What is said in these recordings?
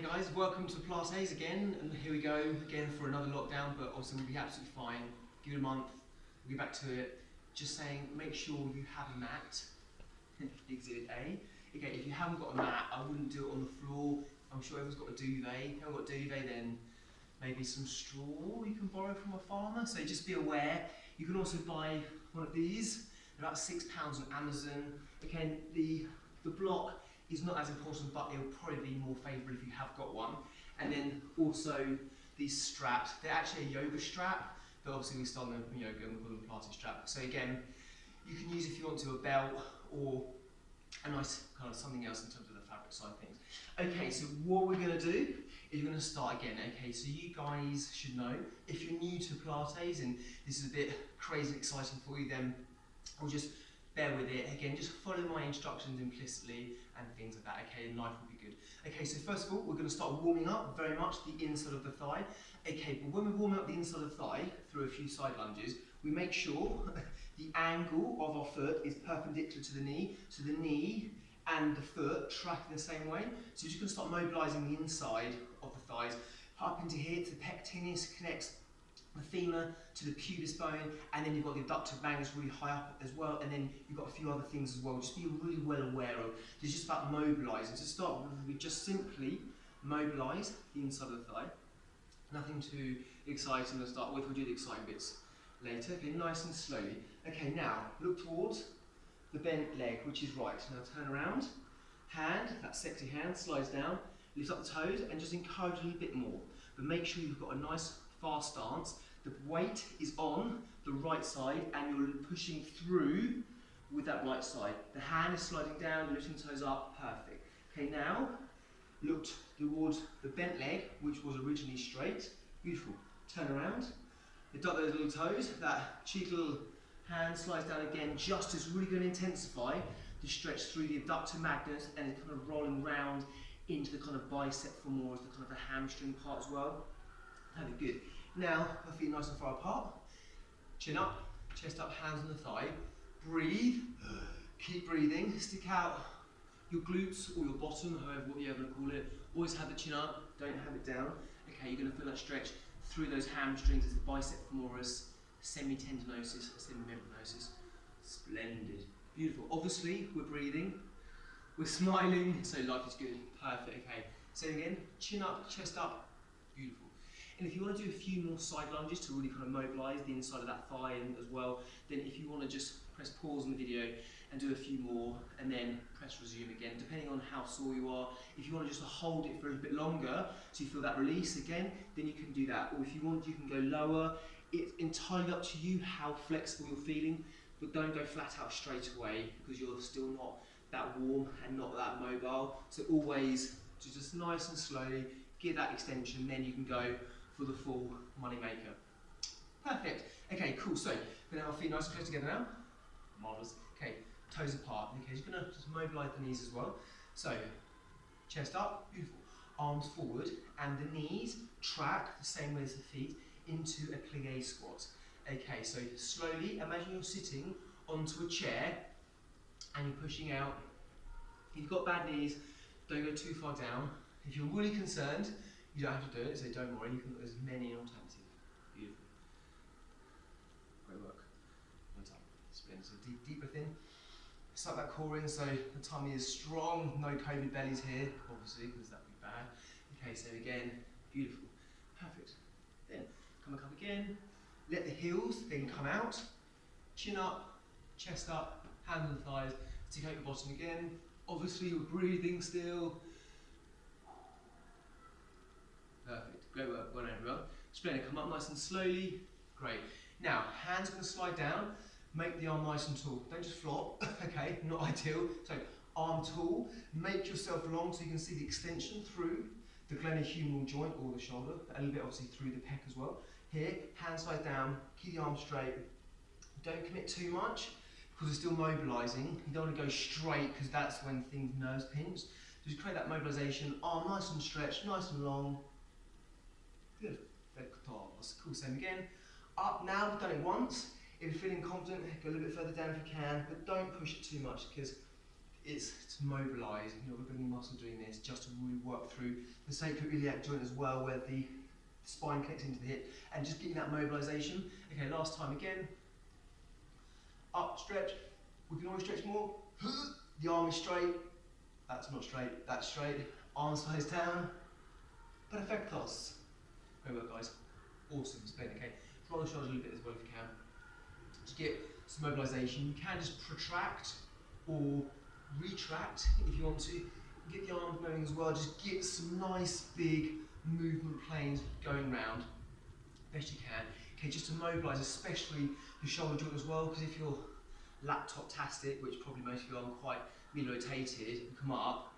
Hey guys, welcome to Pilates again, and here we go again for another lockdown, but also we'll be absolutely fine. Give it a month, we'll get back to it. Just saying, make sure you have a mat, exhibit A. Okay, if you haven't got a mat, I wouldn't do it on the floor. I'm sure everyone's got a duvet. If you haven't got a duvet, then maybe some straw you can borrow from a farmer. So just be aware. You can also buy one of these. They're about £6 on Amazon. Again, the block is not as important, but it'll probably be more favourable if you have got one. And then also these straps, they're actually a yoga strap, but obviously we start them yoga and we call them Pilates strap. So again, you can use if you want to a belt or a nice kind of something else in terms of the fabric side of things. Okay, so what we're going to do is we're going to start again. Okay, so you guys should know, if you're new to Pilates and this is a bit crazy exciting for you, then I'll just bear with it. Again, just follow my instructions implicitly and things like that, okay, and life will be good. Okay, so first of all, we're going to start warming up very much the inside of the thigh. Okay, but when we're warming up the inside of the thigh through a few side lunges, we make sure the angle of our foot is perpendicular to the knee, so the knee and the foot tracking the same way. So you're just going to start mobilising the inside of the thighs up into here to the pectineus, connects the femur to the pubis bone, and then you've got the abductor magnus really high up as well, and then you've got a few other things as well. Just be really well aware of. It's just about mobilising. To start with, we just simply mobilise the inside of the thigh. Nothing too exciting to start with. We'll do the exciting bits later. Okay, nice and slowly. Okay, now look towards the bent leg, which is right. Now turn around. Hand, that sexy hand, slides down. Lift up the toes and just encourage a little bit more. But make sure you've got a nice fast stance. The weight is on the right side and you're pushing through with that right side. The hand is sliding down, lifting toes up, perfect. Okay, now look towards the bent leg, which was originally straight. Beautiful. Turn around, lift up those little toes, that cheeky little hand slides down again, just as really going to intensify the stretch through the abductor magnus and it's kind of rolling round into the kind of bicep femoris, the kind of the hamstring part as well. That'd be good. Now, our feet nice and far apart. Chin up, chest up, hands on the thigh. Breathe. Keep breathing. Stick out your glutes or your bottom, however what you're going to call it. Always have the chin up, don't have it down. Okay, you're going to feel that stretch through those hamstrings as the bicep femoris, semitendinosus, semimembranosus. Splendid. Beautiful. Obviously, we're breathing. We're smiling, so life is good. Perfect. Okay. So again, chin up, chest up. Beautiful. And if you want to do a few more side lunges to really kind of mobilise the inside of that thigh as well, then if you want to just press pause on the video and do a few more and then press resume again, depending on how sore you are. If you want to just hold it for a bit longer so you feel that release again, then you can do that. Or if you want, you can go lower. It's entirely up to you how flexible you're feeling, but don't go flat out straight away because you're still not that warm and not that mobile. So always just nice and slowly get that extension, then you can go for the full money maker. Perfect. Okay, cool. So we're going to have our feet nice and close together now. Marvellous. Okay, toes apart. Okay, just going to just mobilise the knees as well. So chest up, beautiful. Arms forward, and the knees track the same way as the feet into a Clingy Squat. Okay, so slowly imagine you're sitting onto a chair and you're pushing out. If you've got bad knees, don't go too far down. If you're really concerned, you don't have to do it, so don't worry, there's many alternatives. Beautiful. Great work. One time. Splendid. So deep breath in. Suck that core in so the tummy is strong. No COVID bellies here, obviously, because that'd be bad. Okay, so again, beautiful. Perfect. Then come back up again. Let the heels then come out. Chin up, chest up, hands on the thighs. Stick out your bottom again. Obviously, you're breathing still. Perfect. Great work. Well done, everyone. Splendid. Come up nice and slowly. Great. Now, hands are going to slide down. Make the arm nice and tall. Don't just flop. Okay, not ideal. So, arm tall. Make yourself long so you can see the extension through the glenohumeral joint or the shoulder. A little bit obviously through the pec as well. Here, hands slide down. Keep the arm straight. Don't commit too much because we're still mobilising. You don't want to go straight because that's when things nerves pinch. Just create that mobilisation. Arm nice and stretched, nice and long. Good. Cool, same again. Up now, we've done it once. If you're feeling confident, go a little bit further down if you can, but don't push it too much because it's to mobilise. We're building muscle doing this just to really work through the sacroiliac joint as well, where the spine connects into the hip, and just getting that mobilisation. Okay, last time again. Up, stretch. We can always stretch more. The arm is straight. That's not straight. That's straight. Arm slides down. Perfectos. Great work, guys. Awesome. Splendid. Okay. Roll the shoulders a little bit as well if you can. To get some mobilisation. You can just protract or retract if you want to. Get the arms going as well. Just get some nice big movement planes going round. Best you can. Okay, just to mobilise, especially the shoulder joint as well, because if you're laptop-tastic, which probably most of you are, quite rotated and come up,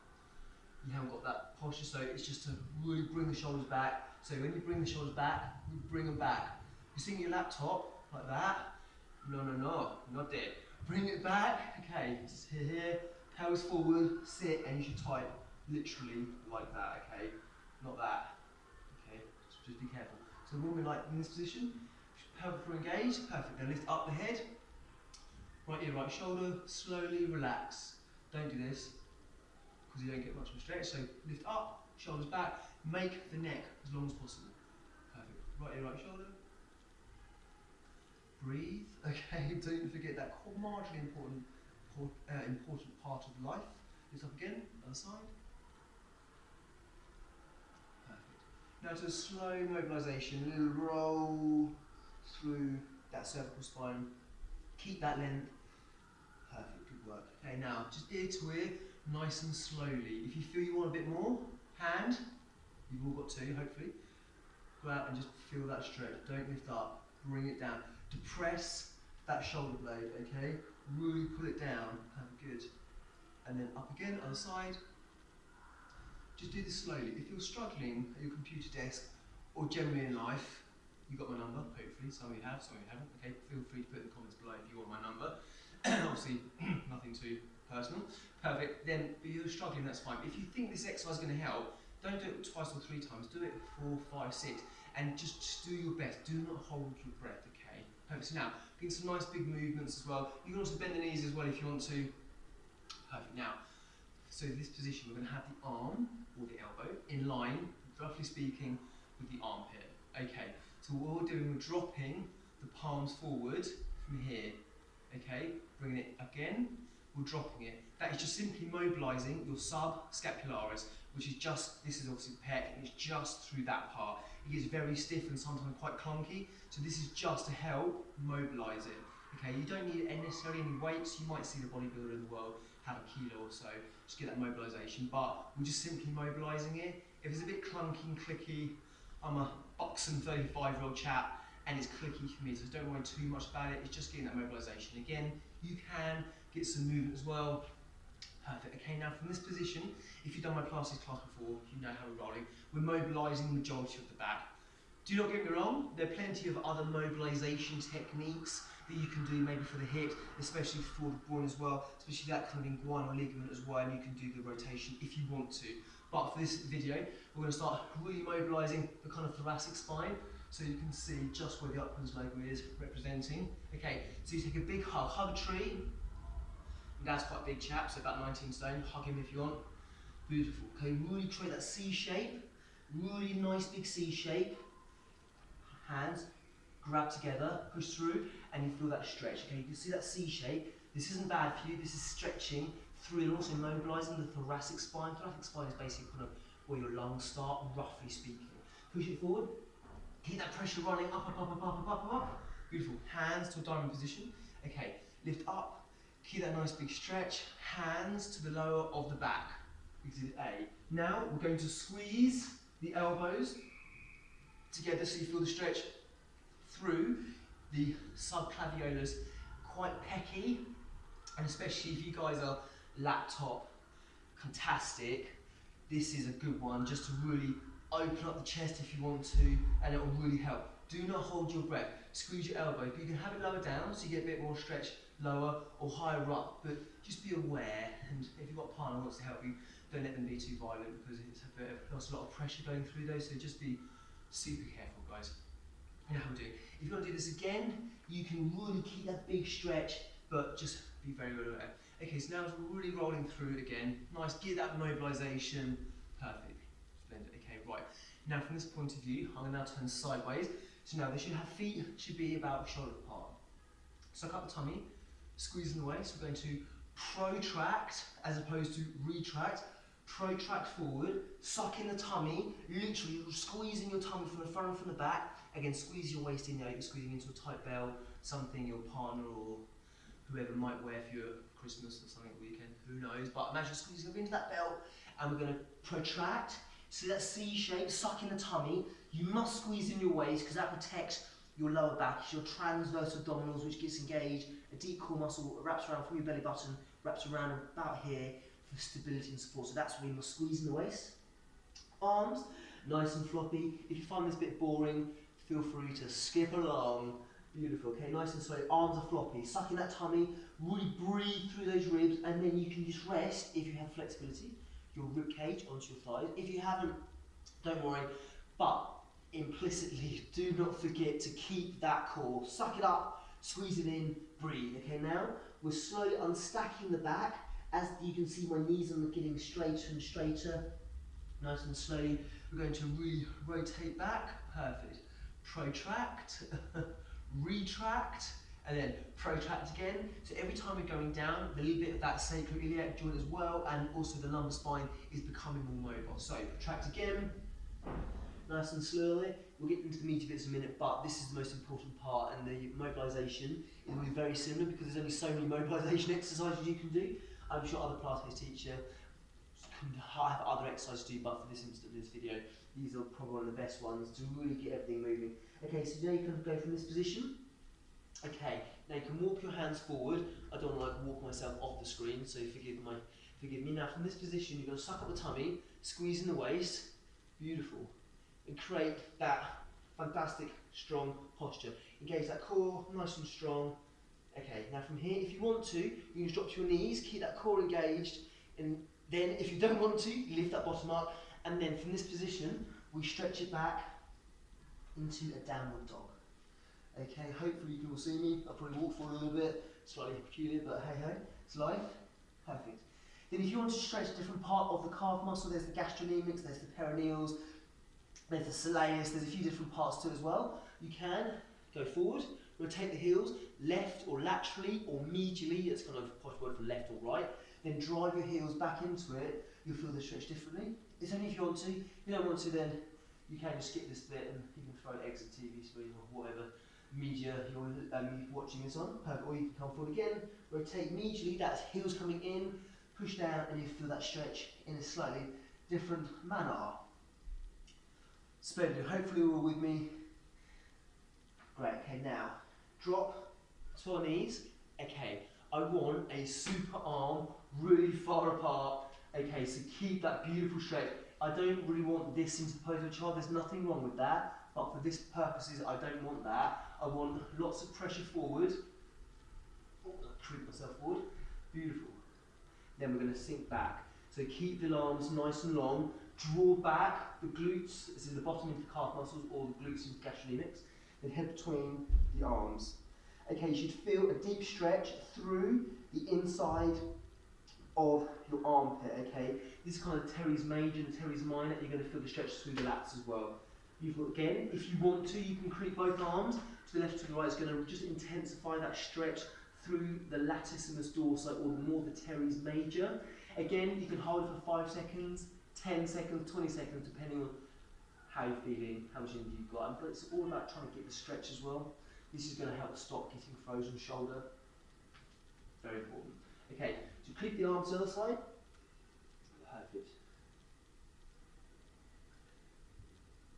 you haven't got that posture, so it's just to really bring the shoulders back. So when you bring the shoulders back, you bring them back. You're sitting your laptop like that. No, not there. Bring it back. Okay, just here, pelvis forward, sit, and you should type literally like that. Okay, not that. Okay, just be careful. So when we're like in this position, pelvic floor engaged, perfect. Now lift up the head, right ear, right shoulder, slowly relax. Don't do this because you don't get much of a stretch. So lift up, shoulders back, make the neck as long as possible. Perfect. Right ear, right shoulder. Breathe. Okay, don't forget that marginally important part of life. Lift up again, other side. Now to a slow mobilisation, a little roll through that cervical spine. Keep that length. Perfect, good work. Okay, now just ear to ear, nice and slowly. If you feel you want a bit more, hand, you've all got two, hopefully. Go out and just feel that stretch. Don't lift up, bring it down. Depress that shoulder blade, okay? Really pull it down, good. And then up again, other side. Just do this slowly. If you're struggling at your computer desk or generally in life, you've got my number, hopefully. Some of you have, some of you haven't. Okay, feel free to put in the comments below if you want my number. Obviously, nothing too personal. Perfect. Then if you're struggling, that's fine. But if you think this exercise is going to help, don't do it twice or 3 times. Do it 4, 5, 6. And just do your best. Do not hold your breath, okay? Perfect. So now, get some nice big movements as well. You can also bend the knees as well if you want to. Perfect. Now, so this position, we're going to have the arm or the elbow in line, roughly speaking, with the armpit. Okay, so what we're doing, we're dropping the palms forward from here. Okay, bringing it again, we're dropping it. That is just simply mobilising your subscapularis, which is just, this is obviously the pec, and it's just through that part. It gets very stiff and sometimes quite clunky, so this is just to help mobilise it. Okay, you don't need necessarily any weights. You might see the bodybuilder in the world have a kilo or so, just get that mobilisation, but we're just simply mobilising it. If it's a bit clunky and clicky, I'm a buxom 35-year-old chap, and it's clicky for me, so don't worry too much about it. It's just getting that mobilisation. Again, you can get some movement as well. Perfect. Okay, now from this position, if you've done my Pilates class before, you know how we're rolling. We're mobilising the majority of the back. Do not get me wrong, there are plenty of other mobilisation techniques that you can do maybe for the hips, especially for the groin as well, especially that kind of inguinal ligament as well, and you can do the rotation if you want to. But for this video, we're going to start really mobilising the kind of thoracic spine, so you can see just where the Uplands logo is representing. Okay, so you take a big hug, hug a tree. Dad's quite a big chap, so about 19 stone, hug him if you want. Beautiful. Okay, really create that C shape, really nice big C shape. Hands grab together, push through, and you feel that stretch. Okay, you can see that C shape. This isn't bad for you. This is stretching through and also mobilising the thoracic spine. Thoracic spine is basically kind of where your lungs start, roughly speaking. Push it forward. Keep that pressure running up, up, up, up, up, up, up, up. Beautiful. Hands to a diamond position. Okay, lift up. Keep that nice big stretch. Hands to the lower of the back. Exhibit A. Now we're going to squeeze the elbows together so you feel the stretch through the subclaviolus, quite pecky, and especially if you guys are laptop fantastic, this is a good one just to really open up the chest if you want to, and it will really help. Do not hold your breath. Squeeze your elbow. You can have it lower down so you get a bit more stretch lower or higher up, but just be aware, and if you've got a partner who wants to help you, don't let them be too violent because there's a lot of pressure going through those, so just be super careful, guys. You know how we do. If you want to do this again, you can really keep that big stretch, but just be very aware. Okay, so now as we're really rolling through it again, nice, get that mobilisation, perfect, splendid. Okay, right, now from this point of view, I'm going to now turn sideways. So now they should have feet, should be about shoulder apart. Suck up the tummy, squeeze in the waist. We're going to protract as opposed to retract. Protract forward, suck in the tummy, literally squeezing your tummy from the front and from the back. Again, squeeze your waist in there, you're squeezing into a tight belt, something your partner or whoever might wear for your Christmas or something weekend, who knows. But imagine squeezing up into that belt, and we're going to protract. See that C shape, suck in the tummy. You must squeeze in your waist because that protects your lower back. It's your transverse abdominals which gets engaged. A deep core muscle wraps around from your belly button, wraps around about here for stability and support. So that's where you must squeeze in the waist. Arms, nice and floppy. If you find this a bit boring, feel free to skip along. Beautiful, okay, nice and slow. Arms are floppy. Suck in that tummy, really breathe through those ribs, and then you can just rest if you have flexibility. Your rib cage onto your thighs. If you haven't, don't worry, but implicitly do not forget to keep that core. Suck it up, squeeze it in, breathe. Okay, now we're slowly unstacking the back. As you can see, my knees are getting straighter and straighter. Nice and slowly, we're going to really rotate back. Perfect. Protract, retract, and then protract again. So every time we're going down, a little bit of that sacroiliac joint as well, and also the lumbar spine is becoming more mobile. So protract again, nice and slowly. We'll get into the meaty bits in a minute, but this is the most important part, and the mobilisation is really very similar because there's only so many mobilisation exercises you can do. I'm sure other Pilates teachers can have other exercises to do, but for this instance, this video, these are probably one of the best ones to really get everything moving. Okay, so now you can go from this position. Okay, now you can walk your hands forward. I don't want to like walk myself off the screen, so forgive me. Now from this position, you're going to suck up the tummy, squeeze in the waist, beautiful, and create that fantastic, strong posture. Engage that core, nice and strong. Okay, now from here, if you want to, you can just drop to your knees, keep that core engaged, and then if you don't want to, you lift that bottom up, and then from this position, we stretch it back into a downward dog. Okay, hopefully you can all see me. I'll probably walk forward a little bit, slightly peculiar, but hey ho, it's life. Perfect. Then if you want to stretch a different part of the calf muscle, there's the gastrocnemics, there's the perineals, there's the soleus, there's a few different parts to it as well. You can go forward, rotate the heels, left or laterally or medially, that's kind of a posh word for left or right. Then drive your heels back into it, you'll feel the stretch differently. It's only if you want to. If you don't want to, then you can just skip this bit and you can throw exit TV screen or whatever media you're watching this on. Perfect. Or you can come forward again, rotate medially, that's heels coming in, push down, and you feel that stretch in a slightly different manner. Splendid. Hopefully you're all with me. Great. Okay, now drop to our knees. Okay, I want a super arm really far apart. Okay, so keep that beautiful stretch. I don't really want this into the pose of a child, there's nothing wrong with that, but for this purposes I don't want that. I want lots of pressure forward. Oh, I creep myself forward. Beautiful. Then we're going to sink back. So keep the arms nice and long, draw back the glutes, this is the bottom into the calf muscles, or the glutes into gastrocnemics, then head between the arms. Okay, you should feel a deep stretch through the inside of your armpit, okay? This is kind of teres major and teres minor. You're going to feel the stretch through the lats as well. Again, if you want to, you can creep both arms to the left to the right. It's going to just intensify that stretch through the latissimus dorsi, or more the teres major. Again, you can hold it for 5 seconds, 10 seconds, 20 seconds, depending on how you're feeling, how much energy you've got. But it's all about trying to get the stretch as well. This is going to help stop getting frozen shoulder. Very important. Okay, so clip the arms to the other side. Perfect.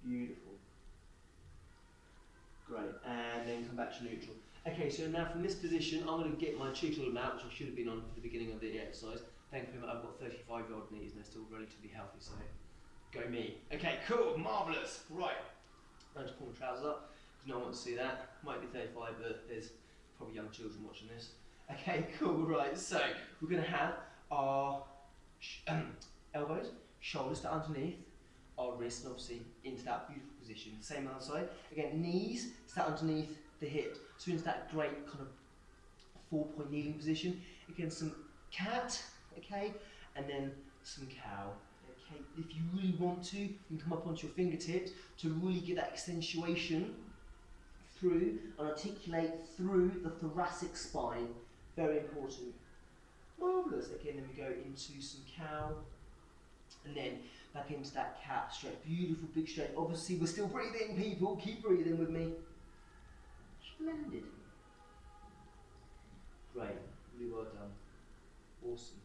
Beautiful. Great, and then come back to neutral. Okay, so now from this position, I'm going to get my cheek a little out, which I should have been on for the beginning of the exercise. Thankfully, I've got 35-year-old knees and they're still relatively healthy, so go me. Okay, cool, marvellous. Right, I'm going to pull my trousers up, because no one wants to see that. Might be 35, but there's probably young children watching this. Okay, cool, right, so we're going to have our elbows, shoulders to underneath, our wrists, and obviously into that beautiful position. Same on the side. Again, knees sat underneath the hip, so into that great kind of 4-point kneeling position. Again, some cat, okay, and then some cow. Okay, if you really want to, you can come up onto your fingertips to really get that accentuation through and articulate through the thoracic spine. Very important. Marvellous. Again, then we go into some cow, and then back into that cat stretch. Beautiful big stretch. Obviously, we're still breathing, people. Keep breathing with me. Splendid. Great. Really well done. Awesome.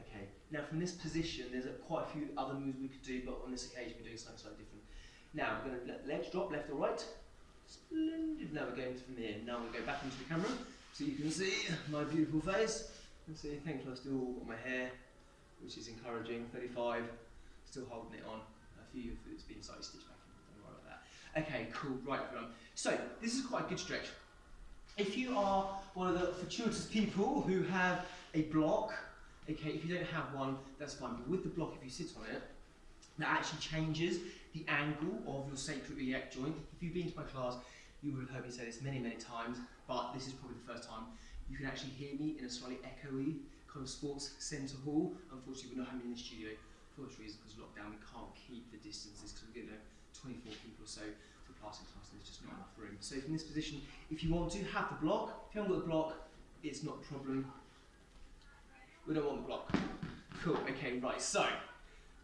Okay. Now, from this position, there's quite a few other moves we could do, but on this occasion, we're doing something slightly different. Now, we're going to let the legs drop left or right. Splendid. Now we're going from there. Now we'll go back into the camera so you can see my beautiful face. And see, thankfully I've still got my hair, which is encouraging. 35, still holding it on. A few of it's been slightly stitched back in. Don't worry about that. Okay, cool. Right, everyone. So this is quite a good stretch. If you are one of the fortuitous people who have a block, okay, if you don't have one, that's fine. But with the block, if you sit on it, that actually changes the angle of your sacroiliac joint. If you've been to my class, you will have heard me say this many, many times, but this is probably the first time you can actually hear me in a slightly echoey kind of sports centre hall. Unfortunately, we're not having it in the studio for this reason, because lockdown, we can't keep the distances because we're getting 24 people or so to class and there's just not enough room. So from this position, if you want to have the block, if you haven't got the block, it's not a problem. We don't want the block. Cool, okay, right, so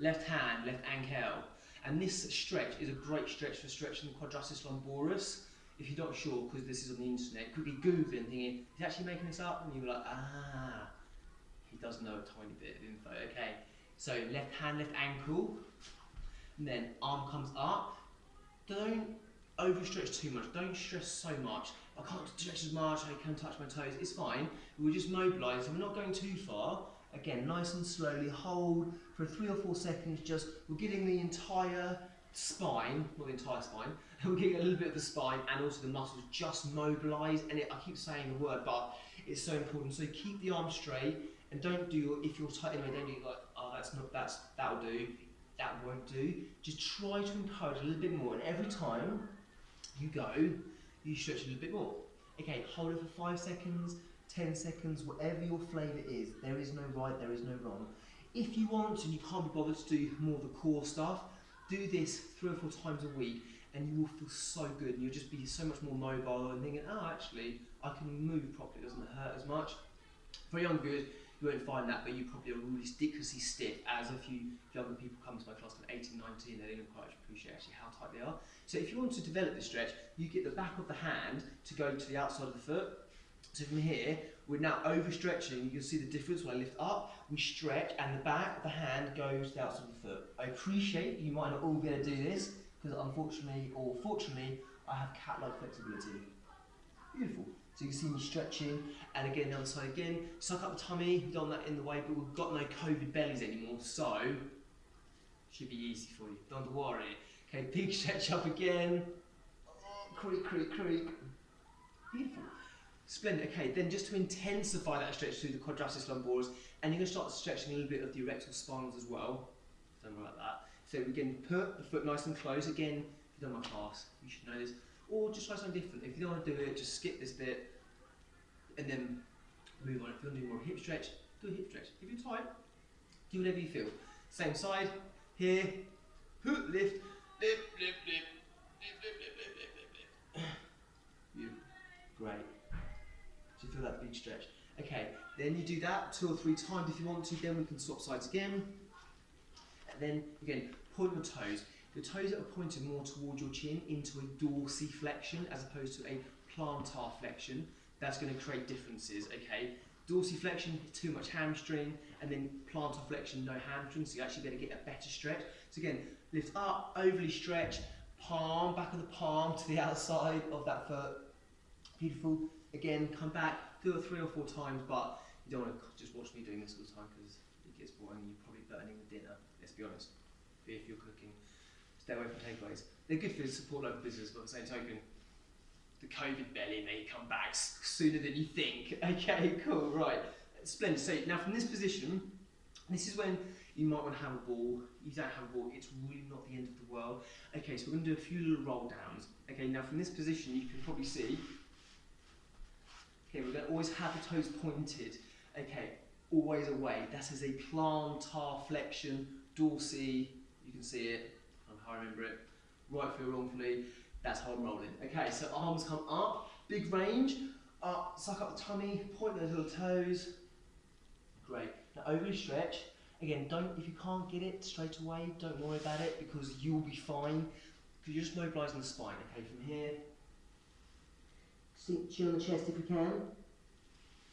left hand, left ankle. And this stretch is a great stretch for stretching the quadratus lumboris. If you're not sure, because this is on the internet, quickly Googling, thinking, he's actually making this up? And you're like, ah, he does know a tiny bit of info. Okay, so left hand, left ankle, and then arm comes up. Don't overstretch too much, don't stress so much. I can't stretch as much, I can touch my toes, it's fine. We'll just mobilise, and we're not going too far. Again, nice and slowly, hold for 3 or 4 seconds, just, we're getting the entire spine, not the entire spine, we're getting a little bit of the spine and also the muscles just mobilised, and I keep saying the word, but it's so important. So keep the arms straight, and don't do, if you're tight anyway, don't do like, oh, that'll do, that won't do. Just try to encourage a little bit more, and every time you go, you stretch a little bit more. Okay, hold it for 5 seconds, 10 seconds, whatever your flavour is. There is no right, there is no wrong. If you want and you can't be bothered to do more of the core stuff, do this 3 or 4 times a week and you will feel so good, and you'll just be so much more mobile and thinking, oh, actually, I can move properly, it doesn't hurt as much. For young viewers, you won't find that, but you probably are really ridiculously stiff, as a few younger people come to my class at 18, 19, they don't quite appreciate actually how tight they are. So if you want to develop this stretch, you get the back of the hand to go to the outside of the foot. So from here, we're now overstretching. You'll see the difference when I lift up, we stretch, and the back of the hand goes to the outside of the foot. I appreciate you might not all be able to do this, because unfortunately, or fortunately, I have cat-like flexibility. Beautiful. So you can see me stretching, and again, the other side again. Suck up the tummy, we've done that in the way, but we've got no COVID bellies anymore, so should be easy for you, don't worry. Okay, big stretch up again. Creak, creak, creak. Beautiful. Splendid. Okay, then just to intensify that stretch through the quadratus lumboris, and you're going to start stretching a little bit of the erectile spinals as well. Something like that. So we can put the foot nice and close. Again, if you've done my class, you should know this. Or just try something different. If you don't want to do it, just skip this bit and then move on. If you want to do more hip stretch, do a hip stretch. If you're tight, do whatever you feel. Same side, here, lift, lift, lift, lift, lift, lift, lift, lift, lift, lift. Beautiful. Great. So you feel that big stretch. Okay, then you do that 2 or 3 times if you want to, then we can swap sides again. And then, again, point your toes. The toes that are pointed more towards your chin into a dorsiflexion as opposed to a plantar flexion. That's going to create differences, okay? Dorsiflexion, too much hamstring, and then plantar flexion, no hamstring, so you actually better get a better stretch. So again, lift up, overly stretch, palm, back of the palm to the outside of that foot. Beautiful. Again, come back, do it 3 or 4 times, but you don't want to just watch me doing this all the time because it gets boring and you're probably burning the dinner, let's be honest, if you're cooking. Stay away from takeaways. They're good for support local business, but at the same token, the COVID belly may come back sooner than you think. Okay, cool, right. Splendid. So now from this position, this is when you might want to have a ball. You don't have a ball, it's really not the end of the world. Okay, so we're going to do a few little roll downs. Okay, now from this position, you can probably see, okay, we're going to always have the toes pointed. Okay, always away. That is a plantar flexion, dorsey, you can see it, I remember it, rightfully or wrongfully, that's how I'm rolling. Okay, so arms come up, big range, up, suck up the tummy, point those little toes. Great. Now overly stretch. Again, if you can't get it straight away, don't worry about it because you'll be fine. Because you're just mobilising the spine. Okay, from here, sink chin on the chest if you can.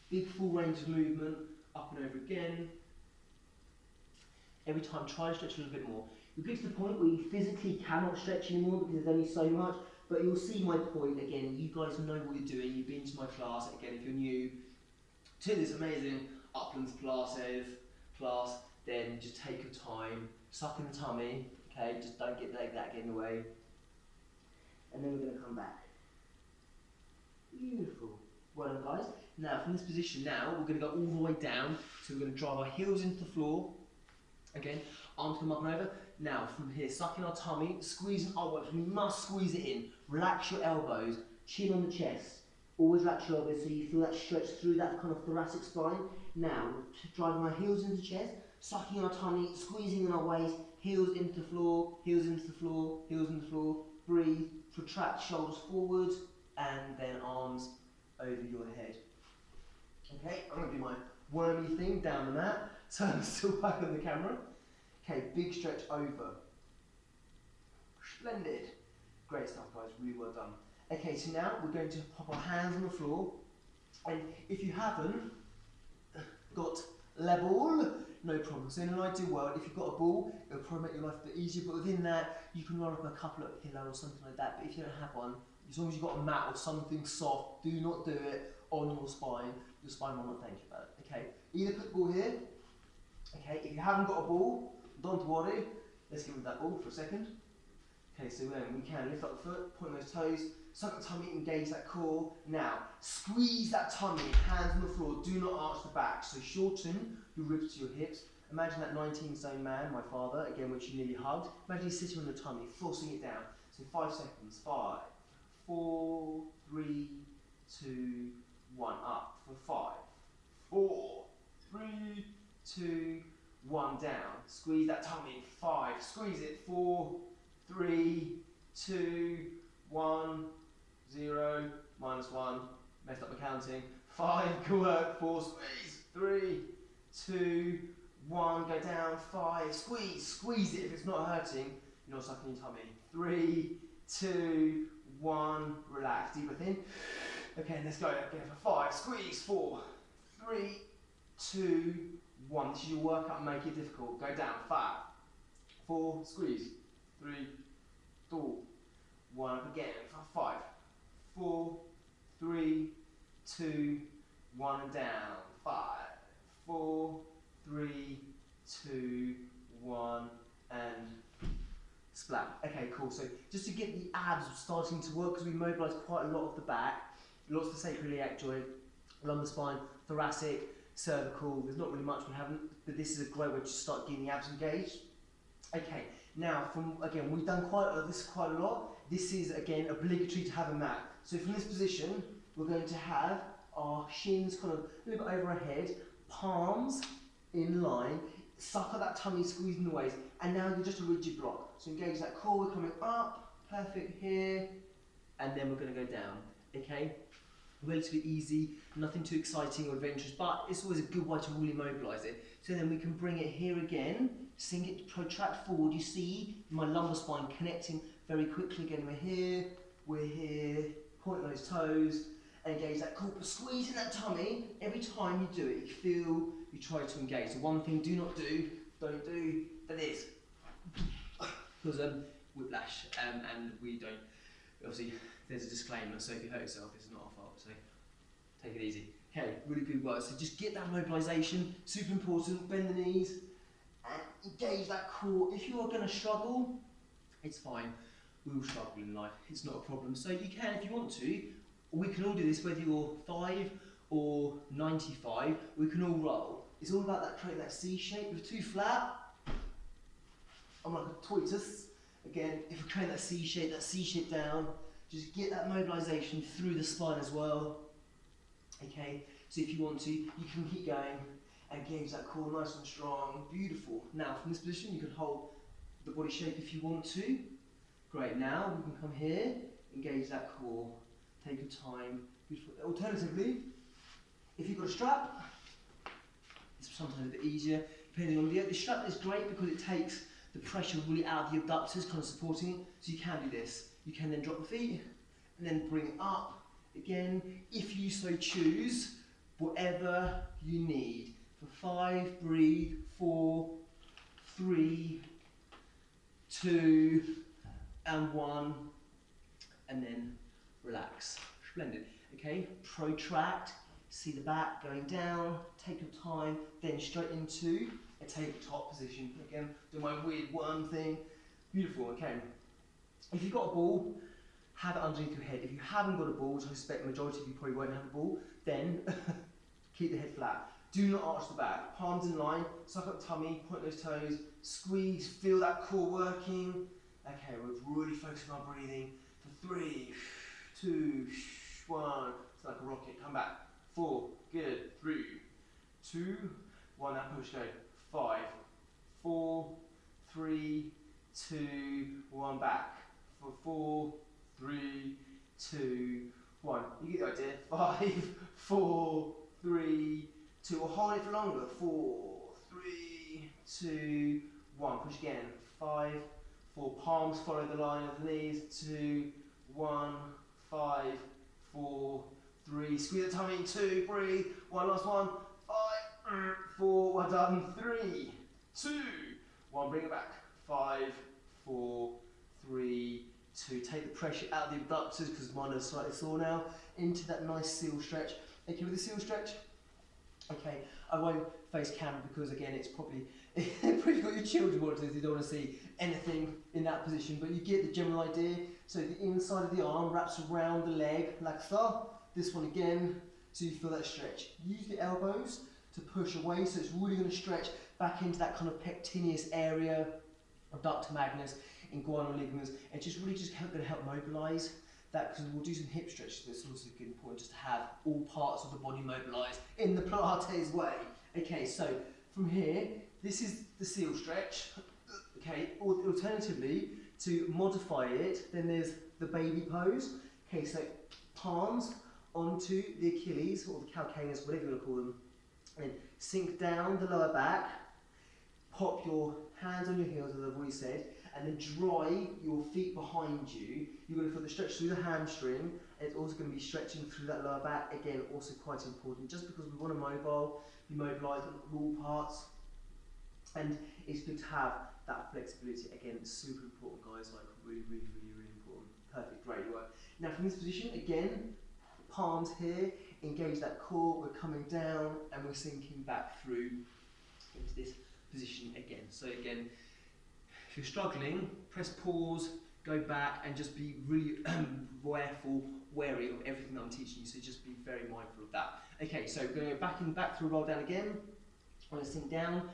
Big full range of movement, up and over again. Every time, try to stretch a little bit more. You'll get to the point where you physically cannot stretch anymore because there's only so much, but you'll see my point again. You guys know what you're doing. You've been to my class. Again, if you're new to this amazing Uplands Pilates class, then just take your time, suck in the tummy, okay? Just don't let that get in the way. And then we're going to come back. Beautiful. Well done, guys. Now, from this position now, we're going to go all the way down. So we're going to drive our heels into the floor. Again, arms come up and over. Now, from here, sucking our tummy, squeezing upwards. We must squeeze it in. Relax your elbows, chin on the chest. Always relax your elbows so you feel that stretch through that kind of thoracic spine. Now, driving our heels into the chest, sucking our tummy, squeezing in our waist, heels into the floor, heels into the floor, heels into the floor. Breathe, protract shoulders forward, and then arms over your head. Okay, I'm going to do my wormy thing down the mat, so I'm still back on the camera. Okay, big stretch over. Splendid. Great stuff, guys, really well done. Okay, so now we're going to pop our hands on the floor, and if you haven't got level, no problem. So in an ideal world, if you've got a ball, it'll probably make your life a bit easier, but within that, you can roll up a couple of pillows or something like that, but if you don't have one, as long as you've got a mat or something soft, do not do it on your spine will not thank you about it, okay? Either put the ball here, okay, if you haven't got a ball, don't worry, let's give them that ball for a second. Okay, so then we can lift up the foot, point those toes, suck the tummy, engage that core. Now, squeeze that tummy, hands on the floor, do not arch the back. So shorten your ribs to your hips. Imagine that 19-stone man, my father, again, which you nearly hugged. Imagine he's sitting on the tummy, forcing it down. So 5 seconds, 5, 4, 3, 2, 1, up for 5, 4, 3, 2, 1, down. Squeeze that tummy, 5, squeeze it, 4, 3, 2, 1, 0, -1, messed up the counting, 5, good work, 4, squeeze, 3, 2, 1, go down, 5, squeeze it if it's not hurting, you're not sucking your tummy, 3, 2, 1, relax, deep breath in, okay, let's go again for 5, squeeze, 4, 3, 2, 1, this is your workout, make it difficult, go down, 5, 4, squeeze, 3, 2, 1, up again for 5, 4, 3, 2, 1, and down, 5, 4, 3, 2, 1, and splat. Okay, cool. So just to get the abs starting to work, because we mobilise quite a lot of the back, lots of the sacroiliac joint, lumbar spine, thoracic, cervical. There's not really much we haven't, but this is a great way to start getting the abs engaged. Okay, now we've done this quite a lot. This is again obligatory to have a mat. So from this position, we're going to have our shins kind of a little bit over our head, palms in line, suck up that tummy, squeezing the waist, and now you're just a rigid block. So engage that core, we're coming up, perfect here, and then we're going to go down, okay? Relatively easy, nothing too exciting or adventurous, but it's always a good way to really mobilise it. So then we can bring it here again, sink it, protract forward. You see my lumbar spine connecting very quickly. Again, we're here, point those toes, engage that core, but squeezing that tummy. Every time you do it, you feel, you try to engage. So one thing don't do, that is, because whiplash, and we don't, obviously there's a disclaimer, so if you hurt yourself, it's not our fault, so take it easy. Okay, really good work. So just get that mobilisation, super important, bend the knees, and engage that core. If you are going to struggle, it's fine. We all struggle in life, it's not a problem. So you can, if you want to, we can all do this, whether you're 5 or 95, we can all roll. It's all about that, creating that C shape. If you're too flat, I'm like a tortoise. Again, if we're creating that C shape down, just get that mobilisation through the spine as well. Okay, so if you want to, you can keep going. Engage that core nice and strong. Beautiful. Now from this position you can hold the body shape if you want to. Great. Now you can come here, engage that core. Take your time. Beautiful. Alternatively, if you've got a strap, it's sometimes a bit easier. Depending on the strap is great because it takes the pressure really out of the abductors, kind of supporting it. So you can do this. You can then drop the feet and then bring it up again, if you so choose, whatever you need. For 5, breathe, 4, 3, 2, and 1, and then relax. Splendid. Okay, protract, see the back going down, take your time, then straight into a tabletop position. Again, do my weird worm thing. Beautiful, okay. If you've got a ball, have it underneath your head. If you haven't got a ball, which I suspect the majority of you probably won't have a ball, then keep the head flat. Do not arch the back. Palms in line, suck up tummy, point those toes, squeeze, feel that core working. Okay, we're really focusing on our breathing. For 3, 2, 1. It's like a rocket. Come back. 4, good. 3, 2, 1. That push, go. 5, 4, 3, 2, 1. Back. For 4, 3, 2, 1. You get the idea. 5, 4, 3, 2. Or hold it for longer. 4, 3, 2, 1. Push again. 5, 4. Palms follow the line of the knees. 2, 1. 5, 4, 3. Squeeze the tummy. 2. Breathe. 1. Last one. 5, 4. Well done. 3, 2, 1. Bring it back. 5, 4, 3, 2. Take the pressure out of the abductors because mine are slightly sore now. Into that nice seal stretch. Okay, with the seal stretch. Okay, I won't face camera because again it's probably got your children watching, you don't want to see anything in that position, but you get the general idea. So the inside of the arm wraps around the leg like so. This one again, so you feel that stretch. Use the elbows to push away, so it's really going to stretch back into that kind of pectineus area, abductor magnus, inguinal ligaments, and just really just going to help mobilise that, because we'll do some hip stretches, but it's also good important just to have all parts of the body mobilised in the Pilates way. Okay, so from here, this is the seal stretch. Okay, alternatively, to modify it, then there's the baby pose. Okay, so palms onto the Achilles, or the calcaneus, whatever you want to call them, and sink down the lower back, pop your hands on your heels, as I've already said, and then dry your feet behind you. You're going to feel the stretch through the hamstring, and it's also going to be stretching through that lower back. Again, also quite important, just because we want to be mobilised on all parts, and it's good to have that flexibility. Again, it's super important, guys, like really, really, really, really important. Perfect, great work. Now from this position, again, palms here, engage that core, we're coming down, and we're sinking back through into this position again. So again, if you're struggling, press pause, go back, and just be really wary of everything that I'm teaching you, so just be very mindful of that. Okay, so we're going to go back through, roll down again. I'm going to sink down,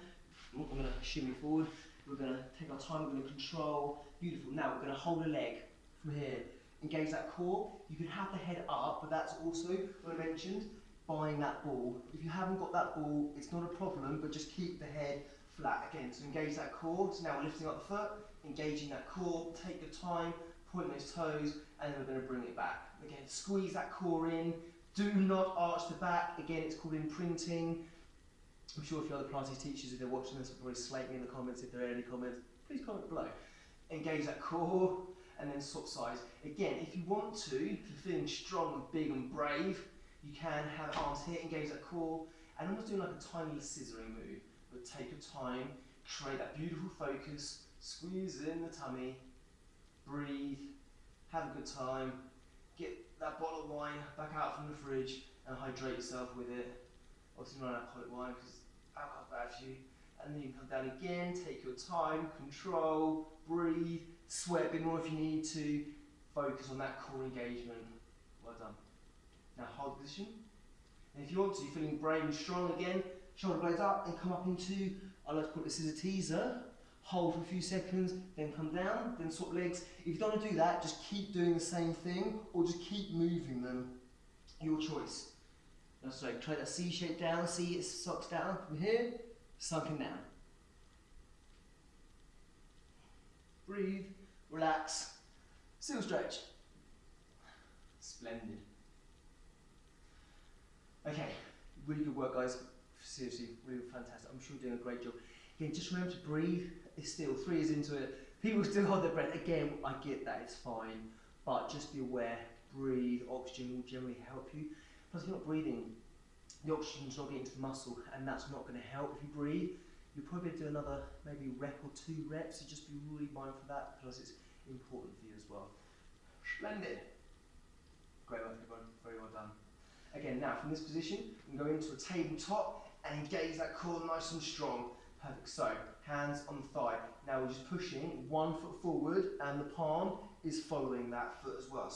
I'm going to shimmy forward, we're going to take our time, we're going to control. Beautiful. Now we're going to hold a leg from here, engage that core. You can have the head up, but that's also what I mentioned, buying that ball. If you haven't got that ball, it's not a problem, but just keep the head flat again. So engage that core. So now we're lifting up the foot, engaging that core, take your time, point those toes, and then we're going to bring it back. Again, squeeze that core in, do not arch the back. Again, it's called imprinting. I'm sure if you're other Pilates teachers, if they're watching this, will probably slate me in the comments. If there are any comments, please comment below. Engage that core, and then swap sides. Again, if you want to, if you're feeling strong and big and brave, you can have arms here, engage that core, and almost doing like a tiny little scissoring move. But take your time, create that beautiful focus, squeeze in the tummy, breathe, have a good time, get that bottle of wine back out from the fridge and hydrate yourself with it. Obviously not alcoholic wine because alcohol's bad for you. And then you can come down again, take your time, control, breathe, sweat a bit more if you need to, focus on that core engagement. Well done. Now hold the position. And if you want to, you're feeling brave and strong again, shoulder blades up and come up into, I like to call it a scissor teaser. Hold for a few seconds, then come down, then swap legs. If you don't want to do that, just keep doing the same thing or just keep moving them. Your choice. sorry, try that C shape down, see it sucks down from here, sunken down. Breathe, relax, still stretch. Splendid. Okay, really good work guys, seriously, really fantastic. I'm sure you're doing a great job. Again, just remember to breathe. It's still 3 years into it. People still hold their breath. Again, I get that, it's fine, but just be aware, breathe, oxygen will generally help you. Plus if you're not breathing, the oxygen's not getting to the muscle and that's not going to help. If you breathe, you'll probably do another maybe rep or 2 reps, so just be really mindful of that, plus it's important for you as well. Splendid. Great work everyone, very well done. Again, now from this position, we can go into a tabletop and engage that core nice and strong. Perfect, so hands on the thigh. Now we're just pushing 1 foot forward and the palm is following that foot as well. So